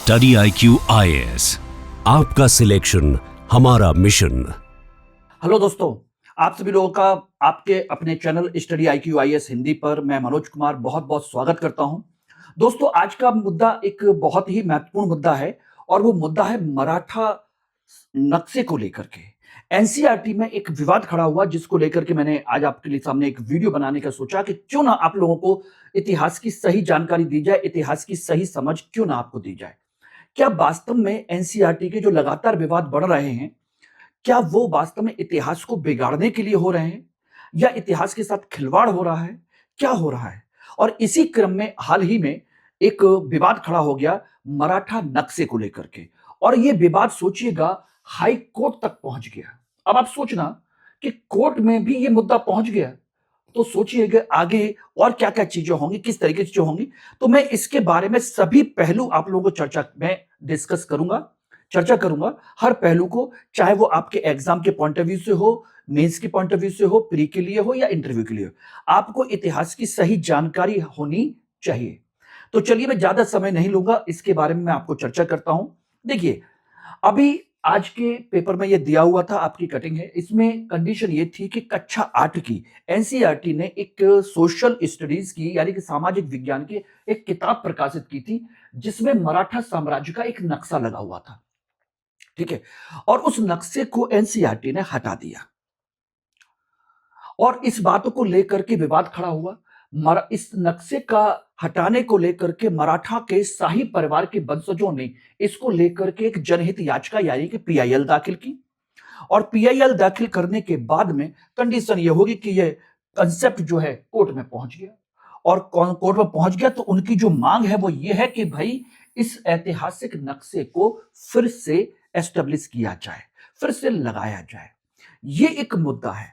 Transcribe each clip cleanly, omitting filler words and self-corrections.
Study IQ IAS, आपका selection हमारा mission. Hello दोस्तों, आप सभी लोगों का आपके अपने channel study IQ IAS Hindi पर मैं मनोज कुमार बहुत बहुत स्वागत करता हूं। दोस्तों, आज का मुद्दा एक बहुत ही महत्वपूर्ण मुद्दा है और वो मुद्दा है मराठा नक्शे को लेकर के। एनसीईआरटी में एक विवाद खड़ा हुआ जिसको लेकर के मैंने आज आपके लिए सामने एक वीडियो बनाने का सोचा कि क्यों ना आप लोगों को इतिहास की सही जानकारी दी जाए, इतिहास की सही समझ क्यों ना आपको दी जाए। क्या वास्तव में एनसीईआरटी के जो लगातार विवाद बढ़ रहे हैं, क्या वो वास्तव में इतिहास को बिगाड़ने के लिए हो रहे हैं या इतिहास के साथ खिलवाड़ हो रहा है? क्या हो रहा है? और इसी क्रम में हाल ही में एक विवाद खड़ा हो गया मराठा नक्शे को लेकर के और ये विवाद सोचिएगा हाई कोर्ट तक पहुंच गया। अब आप सोचना कि कोर्ट में भी ये मुद्दा पहुंच गया तो सोचिएगा आगे और क्या-क्या चीजें होंगी, किस तरीके की चीजें होंगी। तो मैं इसके बारे में सभी पहलू आप लोगों को चर्चा में डिस्कस करूंगा, चर्चा करूंगा हर पहलू को, चाहे वो आपके एग्जाम के पॉइंट ऑफ व्यू से हो, मेंस के पॉइंट ऑफ व्यू से हो, प्री के लिए हो या इंटरव्यू के लिए हो। आपको इतिहास की सही जानकारी होनी चाहिए। तो चलिए मैं ज्यादा समय नहीं लूंगा, इसके बारे में मैं आपको चर्चा करता हूं। देखिए, अभी आज के पेपर में ये दिया हुआ था, आपकी कटिंग है। इसमें कंडीशन ये थी कि कक्षा 8 की एनसीईआरटी ने एक सोशल स्टडीज की यानी कि सामाजिक विज्ञान की एक किताब प्रकाशित की थी जिसमें मराठा साम्राज्य का एक नक्शा लगा हुआ था। ठीक है, और उस नक्शे को एनसीईआरटी ने हटा दिया और इस बात को लेकर के विवाद खड़ा हुआ। इस नक्शे का हटाने को लेकर के मराठा के शाही परिवार के वंशजों ने इसको लेकर के एक जनहित याचिका यानी कि पीआईएल दाखिल की और पीआईएल दाखिल करने के बाद में कंडीशन ये होगी कि ये कंसेप्ट जो है कोर्ट में पहुंच गया और कोर्ट में पहुंच गया तो उनकी जो मांग है वो ये है कि भाई इस ऐतिहासिक नक्शे को फिर से एस्टेब्लिश किया जाए, फिर से लगाया जाए। ये एक मुद्दा है।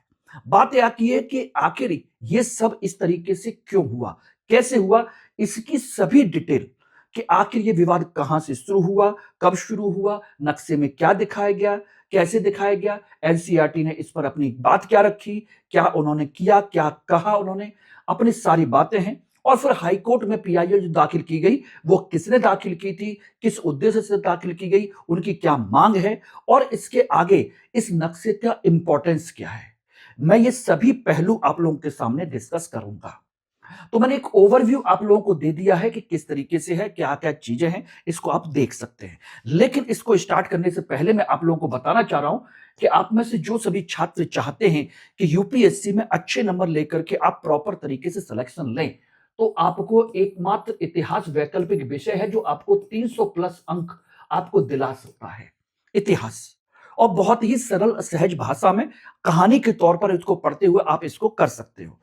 बात यह आती है कि आखिर ये सब इस तरीके से क्यों हुआ, कैसे हुआ, इसकी सभी डिटेल कि आखिर ये विवाद कहां से शुरू हुआ, कब शुरू हुआ, नक्शे में क्या दिखाया गया, कैसे दिखाया गया, एनसीईआरटी ने इस पर अपनी बात क्या रखी, क्या उन्होंने किया, क्या कहा उन्होंने, अपनी सारी बातें हैं। और फिर हाई कोर्ट में पीआईएल जो दाखिल की गई वो किसने दाखिल की थी, किस उद्देश्य से दाखिल की गई, उनकी क्या मांग है और इसके आगे इस नक्शे का इंपॉर्टेंस क्या है, मैं ये सभी पहलू आप लोगों के सामने डिस्कस करूंगा। तो मैंने एक ओवरव्यू आप लोगों को दे दिया है कि किस तरीके से है, क्या क्या चीजें हैं, इसको आप देख सकते हैं। लेकिन इसको स्टार्ट करने से पहले मैं आप लोगों को बताना चाह रहा हूं कि आप में से जो सभी छात्र चाहते हैं कि यूपीएससी में अच्छे नंबर लेकर के आप प्रॉपर तरीके से सिलेक्शन लें, तो आपको एकमात्र इतिहास वैकल्पिक विषय है जो आपको 300 प्लस अंक आपको दिला सकता है। इतिहास, और बहुत ही सरल सहज भाषा में कहानी के तौर पर इसको पढ़ते हुए आप इसको कर सकते हो।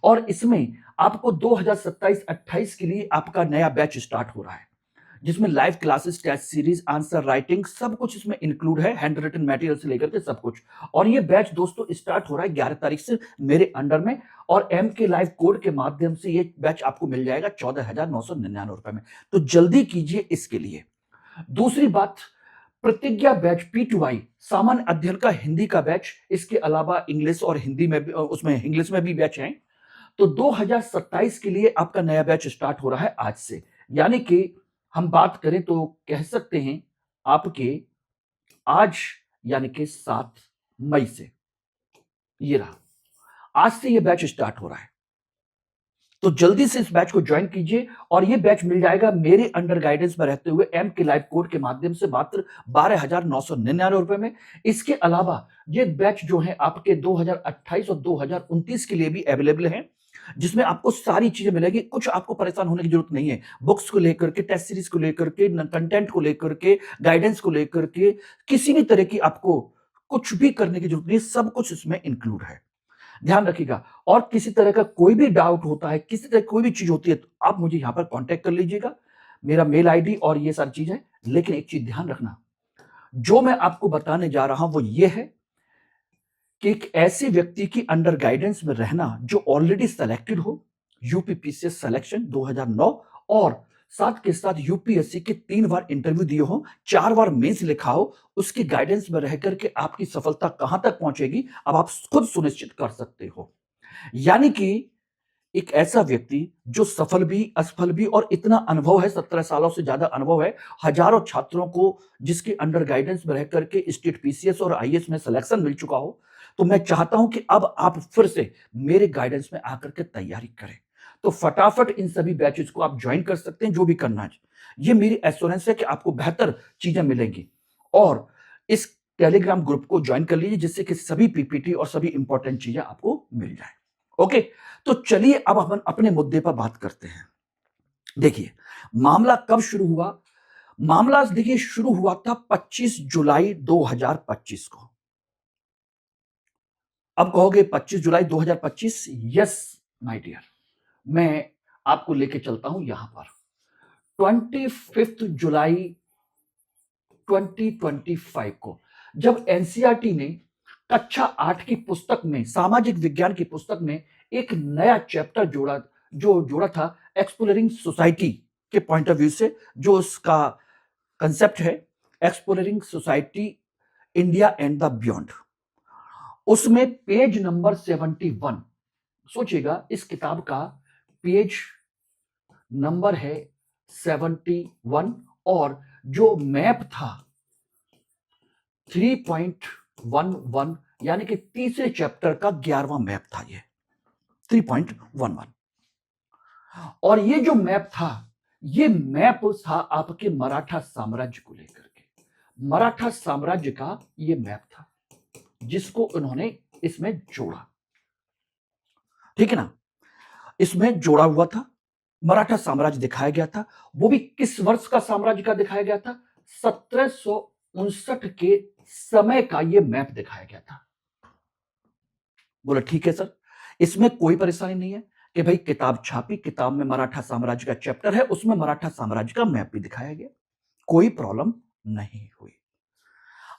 और इसमें आपको 2027-28 के लिए आपका नया बैच स्टार्ट हो रहा है जिसमें live classes, test series, answer writing सब कुछ इसमें इंक्लूड है, हैंड रिटन मटेरियल से लेकर के सब कुछ। और ये बैच दोस्तों स्टार्ट हो रहा है 11 तारीख से मेरे अंडर में और एम के लाइव कोड के माध्यम से ये बैच आपको मिल जाएगा 14,999 रुपए में। तो जल्दी कीजिए इसके लिए। दूसरी बात, प्रतिज्ञा बैच P2I सामान्य अध्ययन का हिंदी का बैच, इसके अलावा इंग्लिश और हिंदी में भी, उसमें इंग्लिश में भी बैच हैं। तो 2027 के लिए आपका नया बैच स्टार्ट हो रहा है आज से, यानी कि हम बात करें तो कह सकते हैं आपके आज यानी कि 7 मई से ये रहा, आज से ये बैच स्टार्ट हो रहा है। तो जल्दी से इस बैच को ज्वाइन कीजिए और ये बैच मिल जाएगा मेरे अंडर गाइडेंस में रहते हुए एम के लाइव कोड के माध्यम से मात्र 12,999 रुपए में। इसके अलावा ये बैच जो है आपके 2028 और 2029 के लिए भी अवेलेबल है जिसमें आपको सारी चीजें मिलेगी। कुछ आपको परेशान होने की जरूरत नहीं है, बुक्स को लेकर के, टेस्ट सीरीज को लेकर के, कंटेंट को लेकर के, गाइडेंस को लेकर के, किसी भी तरह की आपको कुछ भी करने की जरूरत नहीं, सब कुछ इसमें इंक्लूड है। ध्यान रखिएगा। और किसी तरह का कोई भी डाउट होता है, किसी तरह कोई भी चीज होती है तो आप मुझे यहां पर कांटेक्ट कर लीजिएगा, मेरा मेल आईडी और ये सारी चीज है। लेकिन एक चीज ध्यान रखना, जो मैं आपको बताने जा रहा हूं वो ये है कि एक ऐसे व्यक्ति की अंडर गाइडेंस में रहना जो ऑलरेडी सेलेक्टेड हो, यूपीपीसीएस सिलेक्शन 2009 और साथ के साथ यूपीएससी के 3 बार इंटरव्यू दिए हो, 4 बार मेंस लिखा हो, उसकी गाइडेंस में रह करके आपकी सफलता कहां तक पहुंचेगी अब आप खुद सुनिश्चित कर सकते हो। यानी कि एक ऐसा व्यक्ति जो सफल भी, असफल भी और इतना अनुभव है, 17 सालों से ज्यादा अनुभव है, हजारों छात्रों को जिसके अंडर गाइडेंस में रह करके स्टेट पीसीएस और आईएएस में सिलेक्शन मिल चुका हो, तो मैं चाहता हूं कि अब आप फिर से मेरे गाइडेंस में आकर के तैयारी करें। तो फटाफट इन सभी बैचेस को आप ज्वाइन कर सकते हैं, जो भी करना है। ये मेरी एश्योरेंस है कि आपको बेहतर चीजें मिलेंगी। और इस टेलीग्राम ग्रुप को ज्वाइन कर लीजिए, जिससे कि सभी पीपीटी और सभी इंपॉर्टेंट चीजें आपको मिल जाए। ओके, तो चलिए अब अपन अपने मुद्दे पर बात करते हैं। देखिए, मामला कब शुरू हुआ? मामला देखिए शुरू हुआ था 25 जुलाई 2025 को। अब कहोगे 25 जुलाई 2025? यस माय डियर, मैं आपको लेके चलता हूं यहां पर 25 जुलाई 2025 को, जब एनसीईआरटी ने कक्षा 8 की पुस्तक में, सामाजिक विज्ञान की पुस्तक में एक नया चैप्टर जोड़ा था एक्सप्लोरिंग सोसाइटी के पॉइंट ऑफ व्यू से, जो उसका कंसेप्ट है exploring society India and the beyond. उसमें पेज नंबर 71, सोचिएगा इस किताब का पेज नंबर है 71, और जो मैप था 3.11, यानी कि तीसरे चैप्टर का 11वां मैप था ये 3.11। और ये जो मैप था, ये मैप था आपके मराठा साम्राज्य को लेकर के। मराठा साम्राज्य का ये मैप था जिसको उन्होंने इसमें जोड़ा, ठीक है ना। इसमें जोड़ा हुआ था, मराठा साम्राज्य दिखाया गया था। वो भी किस वर्ष का साम्राज्य का दिखाया गया था? 1759 के समय का ये मैप दिखाया गया था। बोला ठीक है सर, इसमें कोई परेशानी नहीं है कि भाई किताब छापी, किताब में मराठा साम्राज्य का चैप्टर है, उसमें मराठा साम्राज्य का मैप भी दिखाया गया, कोई प्रॉब्लम नहीं हुई।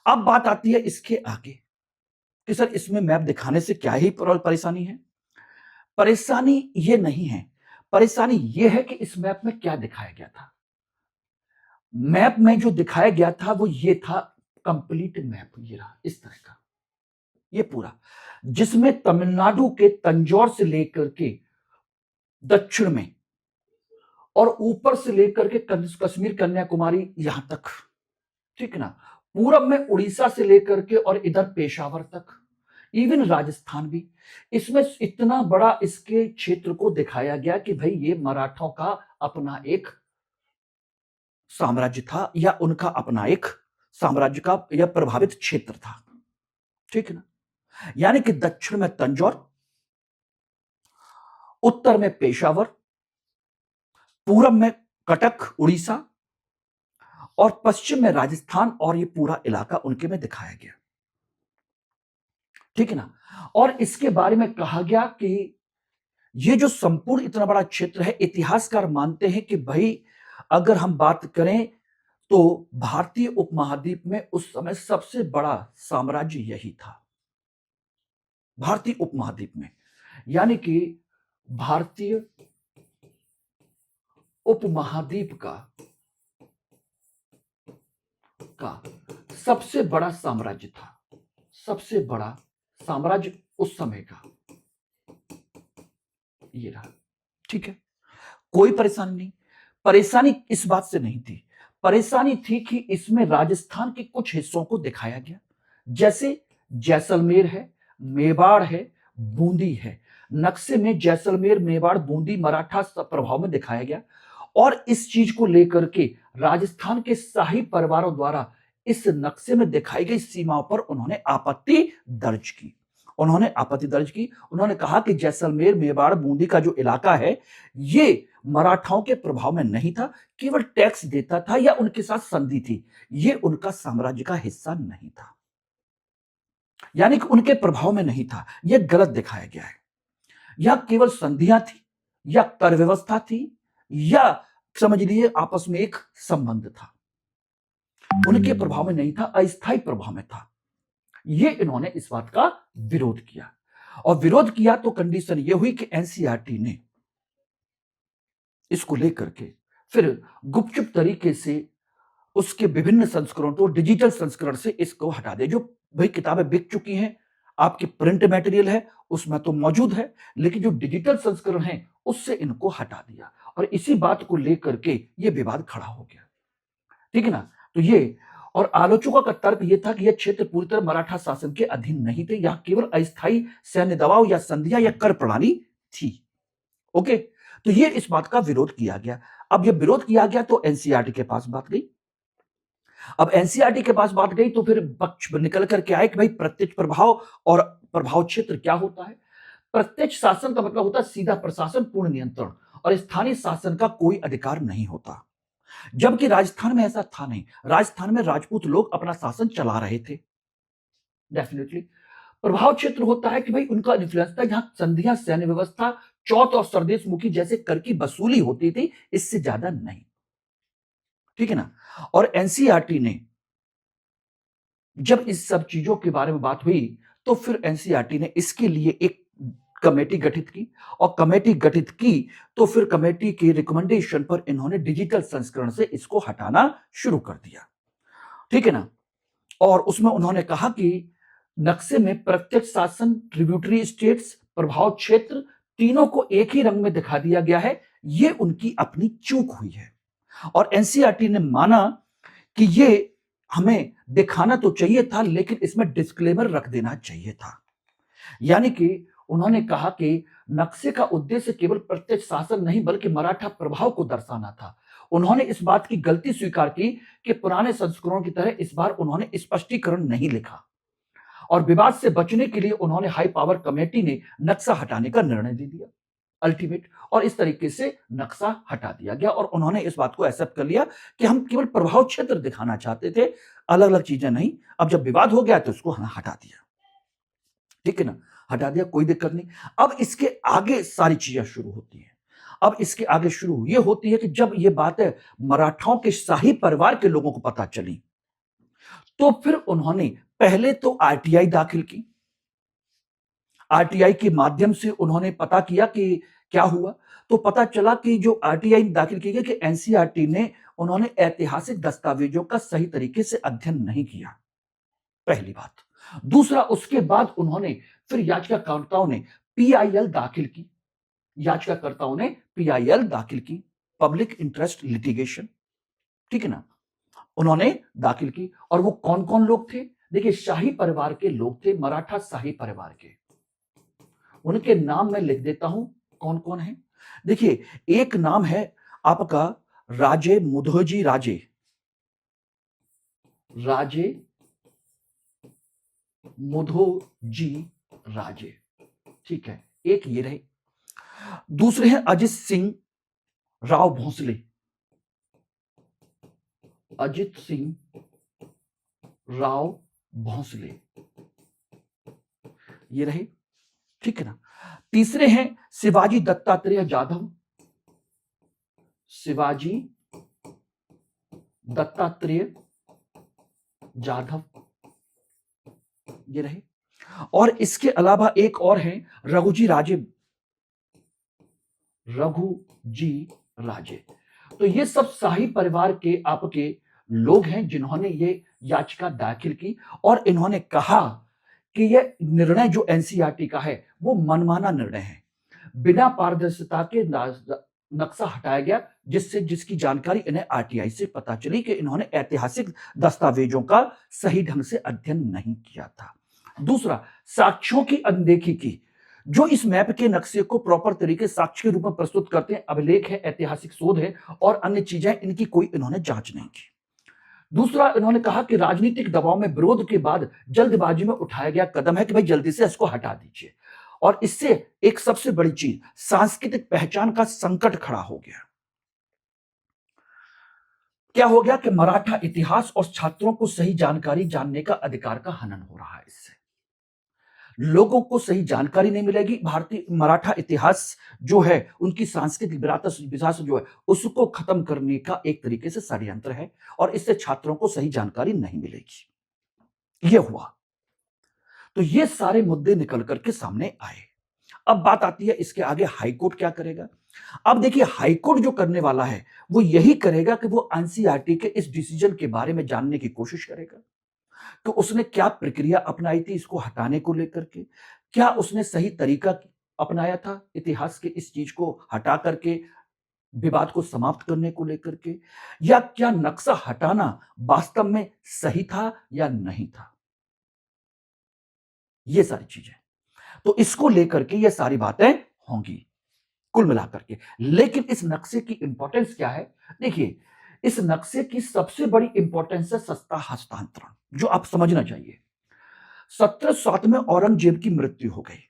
अब बात आती है इसके आगे कि सर इसमें मैप दिखाने से क्या ही परेशानी है? परेशानी ये नहीं है, परेशानी ये है कि इस मैप में क्या दिखाया गया था। मैप में जो दिखाया गया था वो ये था कंप्लीट मैप, ये रहा इस तरह का, ये पूरा, जिसमें तमिलनाडु के तंजौर से लेकर के दक्षिण में और ऊपर से लेकर के कश्मीर कन्याकुमारी यहां तक, ठीक है ना, पूरब में उड़ीसा से लेकर के और इधर पेशावर तक, इवन राजस्थान भी, इसमें इतना बड़ा इसके क्षेत्र को दिखाया गया कि भाई ये मराठों का अपना एक साम्राज्य था, या उनका अपना एक साम्राज्य का यह प्रभावित क्षेत्र था, ठीक है ना। यानी कि दक्षिण में तंजौर, उत्तर में पेशावर, पूरब में कटक उड़ीसा, और पश्चिम में राजस्थान, और ये पूरा इलाका उनके में दिखाया गया, ठीक है ना। और इसके बारे में कहा गया कि ये जो संपूर्ण इतना बड़ा क्षेत्र है, इतिहासकार मानते हैं कि भाई अगर हम बात करें तो भारतीय उपमहाद्वीप में उस समय सबसे बड़ा साम्राज्य यही था, भारतीय उपमहाद्वीप में, यानी कि भारतीय उपमहाद्वीप का सबसे बड़ा साम्राज्य था, सबसे बड़ा साम्राज्य उस समय का ये रहा, ठीक है। कोई परेशानी नहीं, परेशानी इस बात से नहीं थी, परेशानी थी कि इसमें राजस्थान के कुछ हिस्सों को दिखाया गया, जैसे जैसलमेर है, मेवाड़ है, बूंदी है। नक्शे में जैसलमेर, मेवाड़, बूंदी मराठा प्रभाव में दिखाया गया, और इस चीज को लेकर के राजस्थान के शाही परिवारों द्वारा इस नक्शे में दिखाई गई सीमाओं पर उन्होंने आपत्ति दर्ज की। उन्होंने आपत्ति दर्ज की, उन्होंने कहा कि जैसलमेर, मेवाड़, बूंदी का जो इलाका है ये मराठाओं के प्रभाव में नहीं था, केवल टैक्स देता था या उनके साथ संधि थी, ये उनका साम्राज्य का हिस्सा नहीं था, यानी कि उनके प्रभाव में नहीं था। यह गलत दिखाया गया है, या केवल संधियां थी, या कर व्यवस्था थी, या समझ लीजिए आपस में एक संबंध था, उनके प्रभाव में नहीं था, अस्थायी प्रभाव में था। ये इन्होंने इस बात का विरोध किया, और विरोध किया तो कंडीशन ये हुई कि एनसीईआरटी ने इसको लेकर के फिर गुपचुप तरीके से उसके विभिन्न संस्करणों को, डिजिटल संस्करण से इसको हटा दे। जो भाई किताबें बिक चुकी हैं, आपके प्रिंट मटेरियल है उसमें तो मौजूद है, लेकिन जो डिजिटल संस्करण है उससे इनको हटा दिया और इसी बात को लेकर के ये विवाद खड़ा हो गया। ठीक है ना? तो ये और आलोचकों का तर्क ये था कि यह क्षेत्र पूरी तरह मराठा शासन के अधीन नहीं थे, यहां केवल अस्थायी सैन्य दबाव या संधियां या कर प्रणाली थी। ओके, तो ये इस बात का विरोध किया गया। अब जब विरोध किया गया तो एनसीईआरटी के पास बात गई। अब एनसीईआरटी के पास बात गई तो फिर पक्ष निकल करके आए कि भाई प्रत्यक्ष प्रभाव और प्रभाव क्षेत्र क्या होता है। प्रत्यक्ष शासन का मतलब होता है सीधा प्रशासन, पूर्ण नियंत्रण, और स्थानीय शासन का कोई अधिकार नहीं होता। जबकि राजस्थान में ऐसा था नहीं। राजस्थान में राजपूत लोग अपना शासन चला रहे थे। डेफिनेटली प्रभाव क्षेत्र होता है कि भाई उनका इन्फ्लुएंस था, जहां संधियां, सैन्य व्यवस्था, चौथ और सरदेश मुखी जैसे कर की वसूली होती थी, इससे ज्यादा नहीं। ठीक है ना? और एनसीईआरटी ने जब इस सब चीजों के बारे में बात हुई तो फिर एनसीईआरटी ने इसके लिए एक कमेटी गठित की और कमेटी गठित की तो फिर कमेटी के रिकमेंडेशन पर इन्होंने डिजिटल संस्करण से इसको हटाना शुरू कर दिया। ठीक है ना? और उसमें उन्होंने कहा कि नक्शे में प्रत्यक्ष शासन, ट्रिब्यूटरी स्टेट्स, प्रभाव क्षेत्र तीनों को एक ही रंग में दिखा दिया गया है। ये उनकी अपनी चूक हुई है और एनसीईआरटी ने माना कि ये हमें दिखाना तो चाहिए था, लेकिन इसमें डिस्क्लेमर रख देना चाहिए था। यानी कि उन्होंने कहा कि नक्शे का उद्देश्य केवल प्रत्यक्ष शासन नहीं बल्कि मराठा प्रभाव को दर्शाना था। उन्होंने इस बात की गलती स्वीकार की कि पुराने संस्करणों की तरह इस बार उन्होंने स्पष्टीकरण नहीं लिखा और विवाद से बचने के लिए उन्होंने हाई पावर कमेटी ने नक्शा हटाने का निर्णय दे दिया अल्टीमेट, और इस तरीके से नक्शा हटा दिया गया और उन्होंने इस बात को एक्सेप्ट कर लिया कि हम केवल प्रभाव क्षेत्र दिखाना चाहते थे, अलग अलग चीजें नहीं। अब जब विवाद हो गया तो उसको हटा दिया। ठीक है ना? हटा दिया, कोई दिक्कत नहीं। अब इसके आगे सारी चीजें शुरू होती हैं। अब इसके आगे शुरू ये होती है कि जब ये बातें मराठाओं के शाही परिवार के लोगों को पता चली तो फिर उन्होंने पहले तो आरटीआई दाखिल की। आरटीआई के माध्यम से उन्होंने पता किया कि क्या हुआ, तो पता चला कि जो आरटीआई दाखिल की गई कि एनसीईआरटी ने उन्होंने ऐतिहासिक दस्तावेजों का सही तरीके से अध्ययन नहीं किया, पहली बात। दूसरा, उसके बाद उन्होंने फिर याचिकाकर्ताओं ने पीआईएल दाखिल की। याचिकाकर्ताओं ने पीआईएल दाखिल की, पब्लिक इंटरेस्ट लिटिगेशन। ठीक है ना? उन्होंने दाखिल की और वो कौन कौन लोग थे? देखिए, शाही परिवार के लोग थे, मराठा शाही परिवार के। उनके नाम मैं लिख देता हूं कौन कौन है। देखिए, एक नाम है आपका राजे मुधोजी राजे। राजे मुधोजी राजे, ठीक है, एक ये रहे। दूसरे हैं अजित सिंह राव भोसले। अजित सिंह राव भोसले, ये रहे। ठीक है ना? तीसरे हैं शिवाजी दत्तात्रेय जाधव। शिवाजी दत्तात्रेय जाधव, ये रहे। और इसके अलावा एक और है रघुजी राजे। रघुजी राजे, तो ये सब शाही परिवार के आपके लोग हैं जिन्होंने ये याचिका दाखिल की और इन्होंने कहा कि यह निर्णय जो एनसीईआरटी का है वो मनमाना निर्णय है। बिना पारदर्शिता के नक्शा हटाया गया, जिससे जिसकी जानकारी इन्हें आरटीआई से पता चली कि इन्होंने ऐतिहासिक दस्तावेजों का सही ढंग से अध्ययन नहीं किया था। दूसरा, साक्ष्यों की अनदेखी की। जो इस मैप के नक्शे को प्रॉपर तरीके साक्ष्य के रूप में प्रस्तुत करते हैं, अभिलेख है, ऐतिहासिक शोध है और अन्य चीजें, इनकी कोई इन्होंने जांच नहीं की। दूसरा, इन्होंने कहा कि राजनीतिक दबाव में विरोध के बाद जल्दबाजी में उठाया गया कदम है कि भाई जल्दी से इसको हटा दीजिए, और इससे एक सबसे बड़ी चीज, सांस्कृतिक पहचान का संकट खड़ा हो गया। क्या हो गया कि मराठा इतिहास और छात्रों को सही जानकारी जानने का अधिकार का हनन हो रहा है। इससे लोगों को सही जानकारी नहीं मिलेगी। भारतीय मराठा इतिहास जो है, उनकी सांस्कृतिक विरासत जो है, उसको खत्म करने का एक तरीके से षड्यंत्र है और इससे छात्रों को सही जानकारी नहीं मिलेगी। यह हुआ, तो ये सारे मुद्दे निकल करके सामने आए। अब बात आती है इसके आगे हाईकोर्ट क्या करेगा। अब देखिए, हाईकोर्ट जो करने वाला है वो यही करेगा कि वो एनसीईआरटी के इस डिसीजन के बारे में जानने की कोशिश करेगा। कि उसने क्या प्रक्रिया अपनाई थी इसको हटाने को लेकर के, क्या उसने सही तरीका अपनाया था इतिहास के इस चीज को हटा करके विवाद को समाप्त करने को लेकर के, या क्या नक्शा हटाना वास्तव में सही था या नहीं था, ये सारी चीजें। तो इसको लेकर के ये सारी बातें होंगी कुल मिलाकर के। लेकिन इस नक्शे की इंपॉर्टेंस क्या है? देखिए, इस नक्शे की सबसे बड़ी इंपॉर्टेंस है सत्ता हस्तांतरण, जो आप समझना चाहिए। 1707 में औरंगजेब की मृत्यु हो गई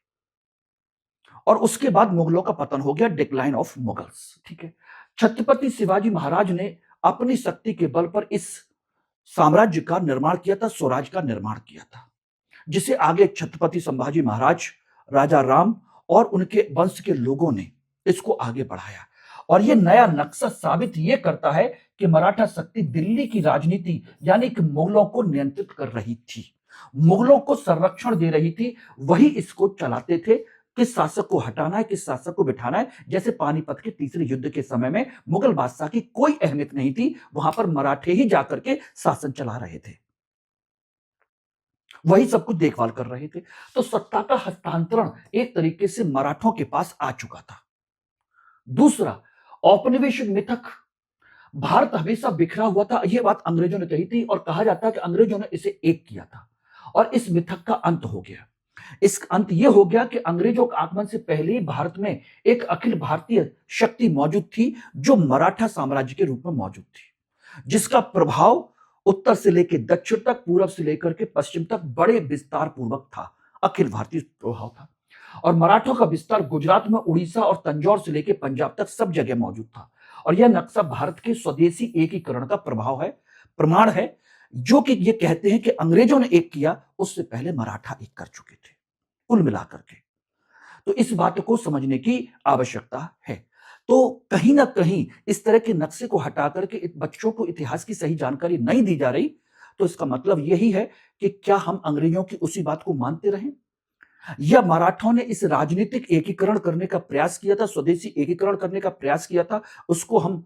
और उसके बाद मुगलों का पतन हो गया, डिक्लाइन ऑफ मुगल्स। ठीक है, छत्रपति शिवाजी महाराज ने अपनी शक्ति के बल पर इस साम्राज्य का निर्माण किया था, स्वराज का निर्माण किया था, जिसे आगे छत्रपति संभाजी महाराज, राजा राम और उनके वंश के लोगों ने इसको आगे बढ़ाया। और यह नया नक्शा साबित यह करता है कि मराठा शक्ति दिल्ली की राजनीति यानी कि मुगलों को नियंत्रित कर रही थी, मुगलों को संरक्षण दे रही थी। वही इसको चलाते थे, किस शासक को हटाना है, किस शासक को बिठाना है। जैसे पानीपत के तीसरे युद्ध के समय में मुगल बादशाह की कोई अहमियत नहीं थी, वहां पर मराठे ही जाकर के शासन चला रहे थे, वही सब कुछ देखभाल कर रहे थे। तो सत्ता का हस्तांतरण एक तरीके से मराठों के पास आ चुका था। दूसरा, औपनिवेशिक मिथक, भारत हमेशा बिखरा हुआ था, यह बात अंग्रेजों ने कही थी और कहा जाता है कि अंग्रेजों ने इसे एक किया था और इस मिथक का अंत हो गया। इस अंत यह हो गया कि अंग्रेजों के आगमन से पहले ही भारत में एक अखिल भारतीय शक्ति मौजूद थी, जो मराठा साम्राज्य के रूप में मौजूद थी, जिसका प्रभाव उत्तर से लेकर दक्षिण तक, पूरब से लेकर के पश्चिम तक बड़े विस्तार पूर्वक था, अखिल भारतीय प्रभाव था। और मराठों का विस्तार गुजरात में, उड़ीसा और तंजौर से लेकर पंजाब तक सब जगह मौजूद था। और यह नक्शा भारत के स्वदेशी एकीकरण का प्रभाव है, प्रमाण है, जो कि ये कहते हैं कि अंग्रेजों ने एक किया, उससे पहले मराठा एक कर चुके थे कुल मिलाकर के। तो इस बात को समझने की आवश्यकता है। तो कहीं ना कहीं इस तरह के नक्शे को हटा करके बच्चों को इतिहास की सही जानकारी नहीं दी जा रही, तो इसका मतलब यही है कि क्या हम अंग्रेजों की उसी बात को मानते रहें, या मराठों ने इस राजनीतिक एकीकरण करने का प्रयास किया था, स्वदेशी एकीकरण करने का प्रयास किया था, उसको हम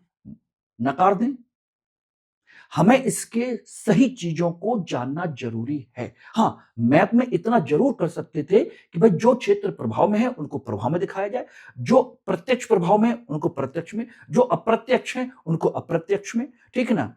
नकार दें। हमें इसके सही चीजों को जानना जरूरी है। हाँ, मैप में इतना जरूर कर सकते थे कि भाई जो क्षेत्र प्रभाव में है उनको प्रभाव में दिखाया जाए, जो प्रत्यक्ष प्रभाव में है उनको प्रत्यक्ष में, जो अप्रत्यक्ष है उनको अप्रत्यक्ष में, ठीक है ना,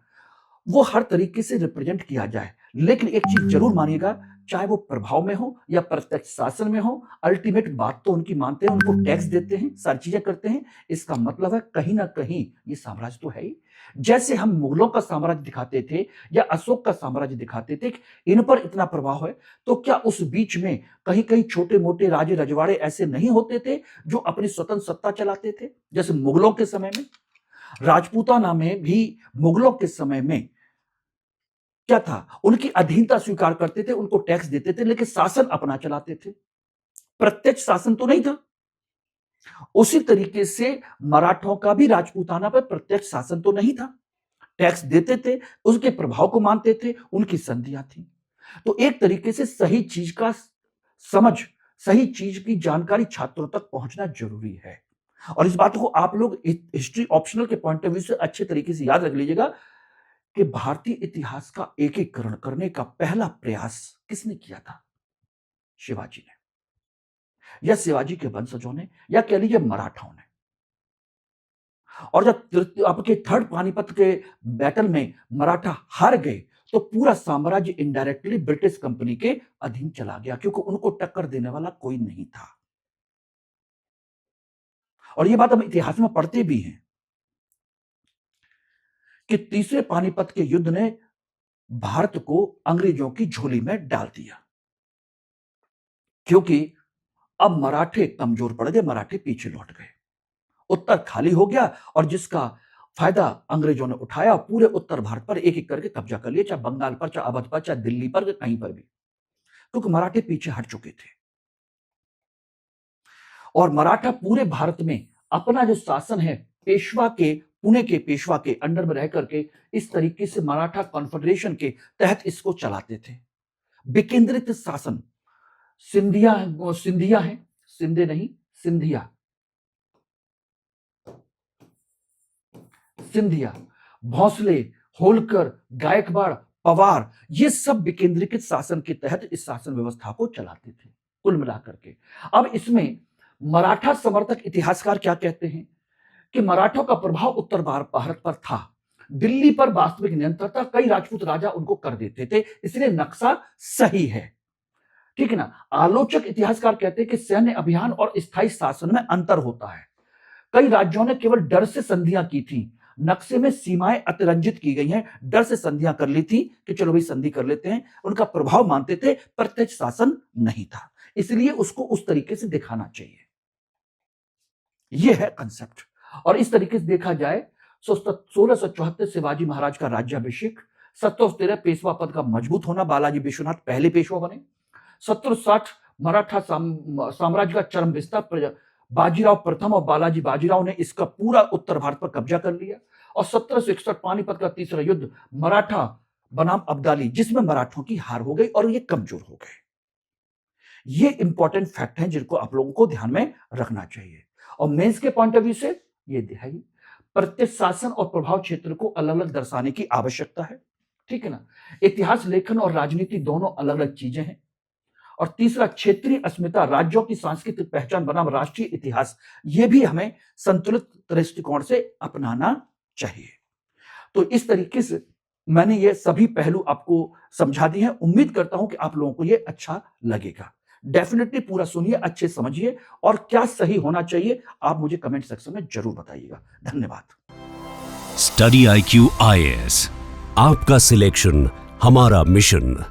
वो हर तरीके से रिप्रेजेंट किया जाए। लेकिन एक चीज जरूर मानिएगा, चाहे वो प्रभाव में हो या प्रत्यक्ष शासन में हो, अल्टीमेट बात तो उनकी मानते हैं, उनको टैक्स देते हैं, सारी चीजें करते हैं। इसका मतलब है कहीं ना कहीं ये साम्राज्य तो है ही। जैसे हम मुगलों का साम्राज्य दिखाते थे या अशोक का साम्राज्य दिखाते थे, इन पर इतना प्रभाव है, तो क्या उस बीच में कहीं कहीं छोटे मोटे राजे रजवाड़े ऐसे नहीं होते थे जो अपनी स्वतंत्र सत्ता चलाते थे? जैसे मुगलों के समय में, राजपूताना में भी मुगलों के समय में क्या था, उनकी अधीनता स्वीकार करते थे, उनको टैक्स देते थे, लेकिन शासन अपना चलाते थे, प्रत्यक्ष शासन तो नहीं था। उसी तरीके से मराठों का भी राजपूताना पर प्रत्यक्ष शासन तो नहीं था, टैक्स देते थे, उसके प्रभाव को मानते थे, उनकी संधियां थी। तो एक तरीके से सही चीज का समझ, सही चीज की जानकारी छात्रों तक पहुंचना जरूरी है। और इस बात को आप लोग हिस्ट्री ऑप्शनल के पॉइंट ऑफ व्यू से अच्छे तरीके से याद रख लीजिएगा कि भारतीय इतिहास का एकीकरण करने का पहला प्रयास किसने किया था? शिवाजी ने, या शिवाजी के वंशजों ने, या कह लीजिए मराठाओं ने। और जब आपके थर्ड पानीपत के बैटल में मराठा हार गए, तो पूरा साम्राज्य इनडायरेक्टली ब्रिटिश कंपनी के अधीन चला गया, क्योंकि उनको टक्कर देने वाला कोई नहीं था। और यह बात हम इतिहास में पढ़ते भी हैं कि तीसरे पानीपत के युद्ध ने भारत को अंग्रेजों की झोली में डाल दिया, क्योंकि अब मराठे कमजोर पड़ गए, मराठे पीछे लौट गए, उत्तर खाली हो गया। और जिसका फायदा अंग्रेजों ने उठाया, पूरे उत्तर भारत पर एक एक करके कब्जा कर लिया, चाहे बंगाल पर, चाहे अवध पर, चाहे दिल्ली पर, कहीं पर भी, क्योंकि मराठे पीछे हट चुके थे। और मराठा पूरे भारत में अपना जो शासन है, पेशवा के, पुणे के पेशवा के अंडर में रह करके इस तरीके से मराठा कॉन्फेडरेशन के तहत इसको चलाते थे, विकेंद्रित शासन। सिंधिया, सिंधिया है, सिंधे नहीं, सिंधिया, सिंधिया, भोसले, होलकर, गायकवाड़, पवार, ये सब विकेंद्रीकृत शासन के तहत इस शासन व्यवस्था को चलाते थे कुल मिलाकर के। अब इसमें मराठा समर्थक इतिहासकार क्या कहते हैं कि मराठों का प्रभाव उत्तर भारत पर था, दिल्ली पर वास्तविक नियंत्रण था, कई राजपूत राजा उनको कर देते थे, इसलिए नक्शा सही है, ठीक है ना। आलोचक इतिहासकार कहते हैं कि सैन्य अभियान और स्थायी शासन में अंतर होता है, कई राज्यों ने केवल डर से संधियां की थी, नक्शे में सीमाएं अतिरंजित की गई हैं, डर से संधियां कर ली थी कि चलो भाई संधि कर लेते हैं, उनका प्रभाव मानते थे, प्रत्यक्ष शासन नहीं था, इसलिए उसको उस तरीके से दिखाना चाहिए। यह है कंसेप्ट। और इस तरीके से देखा जाए 1674 शिवाजी महाराज का राज्याभिषेक, 1713 पेशवा पद का मजबूत होना, बालाजी विश्वनाथ पहले पेशवा बने, 1760 मराठा साम्राज्य का चरम विस्तार, बाजीराव प्रथम और बालाजी बाजीराव ने इसका पूरा उत्तर भारत पर कब्जा कर लिया, और 1761 पानीपत का तीसरा युद्ध, मराठा बनाम अब्दाली, जिसमें मराठों की हार हो गई और ये कमजोर हो गए। ये इंपॉर्टेंट फैक्ट हैं जिनको आप लोगों को ध्यान में रखना चाहिए। और मेंस के पॉइंट ऑफ व्यू से ये दिखाई प्रत्यक्ष शासन और प्रभाव क्षेत्र को अलग अलग दर्शाने की आवश्यकता है, ठीक है ना। इतिहास लेखन और राजनीति दोनों अलग अलग चीजें हैं। और तीसरा, क्षेत्रीय अस्मिता, राज्यों की सांस्कृतिक पहचान बनाम राष्ट्रीय इतिहास, ये भी हमें संतुलित दृष्टिकोण से अपनाना चाहिए। तो इस तरीके से मैंने ये सभी पहलू आपको समझा दिए हैं। उम्मीद करता हूं कि आप लोगों को ये अच्छा लगेगा। डेफिनेटली पूरा सुनिए, अच्छे समझिए, और क्या सही होना चाहिए आप मुझे कमेंट सेक्शन में जरूर बताइएगा। धन्यवाद। स्टडी IQ IAS, आपका सिलेक्शन हमारा मिशन।